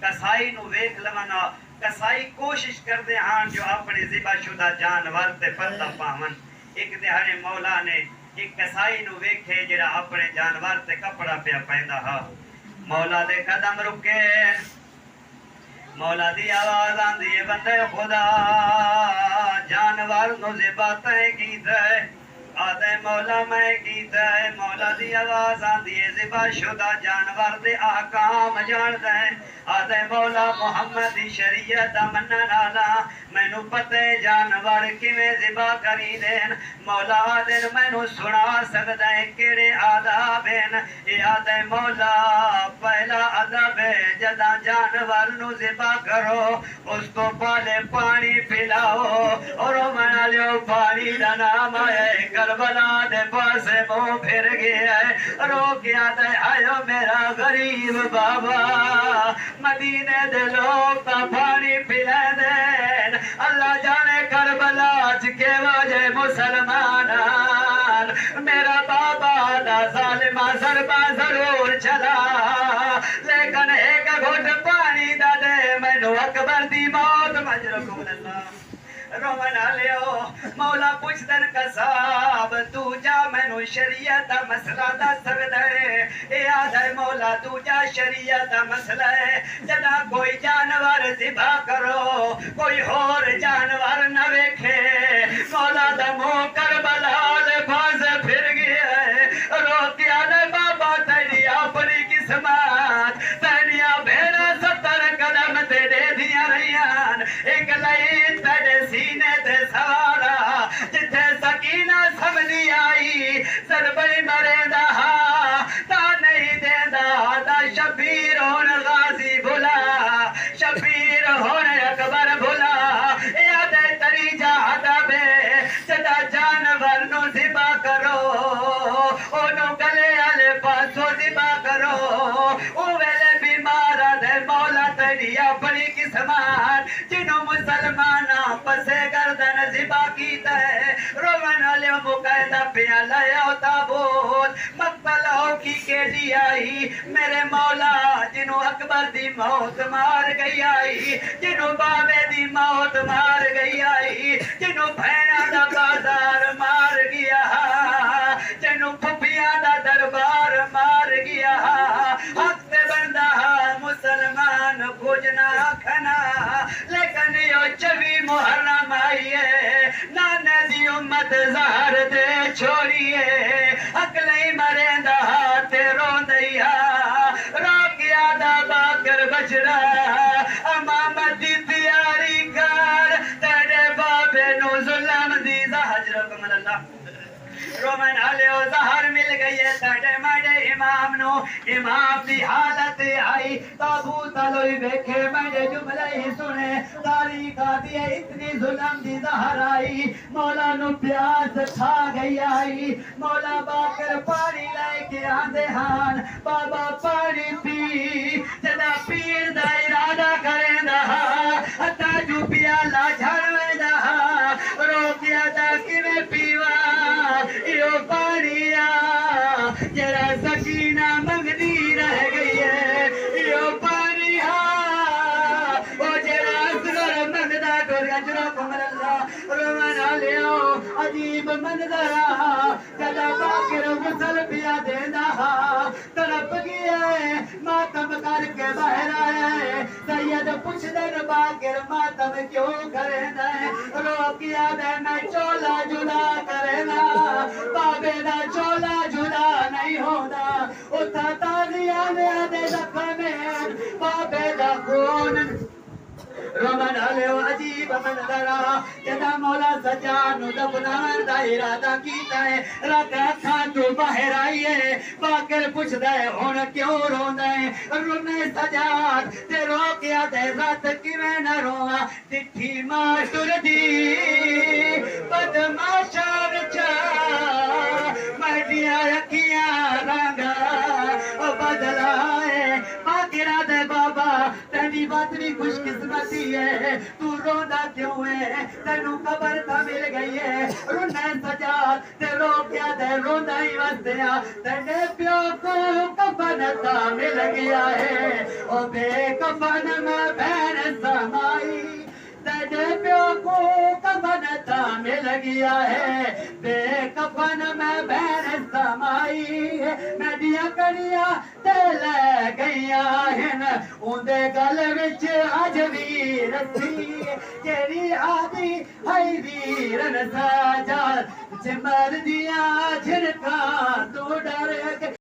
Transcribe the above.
कसाई नु वेख लवना कसाई कोशिश करते हैं जो अपने ज़िबाशुदा जानवर ते पत्ता पावन। एक दिहाड़े मौला ने एक कसाई नु वेखे जरा अपने जानवर ते कपड़ा पिया पैंदा हा। मौला दे कदम रुके, मौला दी आवाज आंदी है बंदे खुदा जानवर नु ज़िबा तैं कीता है। आदे मौला मैं कीता है। मौला दी आवाज आंदी है ज़िबाशुदा जानवर दे ahकाम जानदा है। आदे मौला मुहम्मद दी शरीयत मनन आला मैनू पते जानवर किवें ज़िबा करी देन। मौला दिन मैनू सुना सकदा है केड़े आदाब हैं। ए आदे मौला पहला अदब है जदा जानवर नु ज़िबा करो उस तो पहले पानी पिलाओ और मना लियो पानी दा नाम है करबला दे पासे मुंह फिर गया है रो गया दे आयो मेरा गरीब बाबा मदीने दे लोग ता पानी पिला देन। अल्लाह जाने करबला के वजह मुसलमान मेरा बाबा दा जालिमा सरबा जरूर चला लेकिन एक घुट पानी दा दे मैनू अकबर दी मौत मजरकुम अल्लाह रोमन लियो। मौला पुछदन कसाब तू जा मैनू शरीयत दा मसला दस सकदा है। ए आदा मौला तू जा शरीयत दा मसला है जदा कोई जानवर ज़िबा करो कोई होर जानवर न वेखे मौला दा मुंह करबला दे पास फिर गया है रो के आदा बाबा तेरी अपनी किस्मत तेरिया भेड़ा 70 कदम ते दे दिया रहियान एक लाइन तेरे सीने ते सवारा जिथे सकीना समझी आई सरबई मरेंदा ता नहीं देंदा दा शबीर होन गाजी भुला शबीर होन अकबर भुला याद तरी जा अदबे सदा जानवर नु ज़िबा करो ओनु गले आले पासो ज़िबा करो ओ वेले बीमार दे मौला तेरी अपनी किस्मत जिन्हों मुसलमान पसे गर्दन ज़िबा कीता है रोमन वाले मुकायदा पिया लाया ताबूत मक्तल की केडी आई मेरे मौला जिन्हों अकबर दी मौत मार गई आई जिन्हों बाबे दी मौत मार गई आई जिन्हों भैना दा बाजार मार गया जिन्हों फुफिया दा दरबार मार गया हक ते बंदा मुसलमान कुछ ना खना लेकिन यो 24 मुहर्रम आइए नाने दी उम्मत ज़हर दे छोड़िए अकले मरेंदा ते रोंदैया रो गया दा बाकर बचड़ा अमामत दी तैयारी कर तेरे बाबे नु जुल्म दी हजरत अल्लाह रोमन आलियो ज़हर मिल गई है तेरे माड़े इमाम नो इमाम दी हालत आई ताबूत लोई देखे मैंने जुमले ही सुने तारीख आती है इतनी जुल्म दी ज़हर आई मौला नु प्यास खा गई आई मौला बाकर पानी लेके आंदे हान बाबा पानी पी जदा पीर दा इरादा करेंदा हता जू प्याला झड़वेंदा रोकिया दा किवें पीवा यो पानिया जरा सकीना मंगनी रह गई है यो पानिया ओ जरा असगर मंगदा टोर अजरा कमरल्ला रोमन लियो अजीब मंजरा जदा बाकर गुसल पिया देंदा तड़प गया मातम करके बाहर आए सैयद पुछदन बाकर मातम क्यों करेंदा रोकिया दे मैं चोला जुदा करेना बाबे दा चोला जुदा नहीं होता उता ताजिया ने आदे जख्म में बाबे दा खून रोमन आले अजीब मंजरा जदा मौला सजान दफनान दा इरादा कीता है रात अखां तो बाहर आई है बाकर पुछदा है हुन क्यों रोंदा है रोने सजाद ते रोकिया दे रात किवें न रोवा चिट्ठी मास्टर दी बदमाशा विचा मडिया अखियां रंगा बदलाए बाकिरा दे बाबा तेरी बात भी खुशकिस्मती है, तू रोंदा क्यों है, तेनू कबर ता मिल गई है, रुने सजाद ते रो क्या दे रोंदा ही वसया, तेरे प्यो को कफन ता मिल गया है, ओ बेकफन में बहन समाई, तेरे प्यो को कफन ता मिल गया है, बेकफन में बहन समाई है, नदियां कड़ियां ते ले गईया हैं, उन्दे गल विच अज वीर सी, जेड़ी आदि है वीरन साजा, सिमर दिया झिड़का तू डर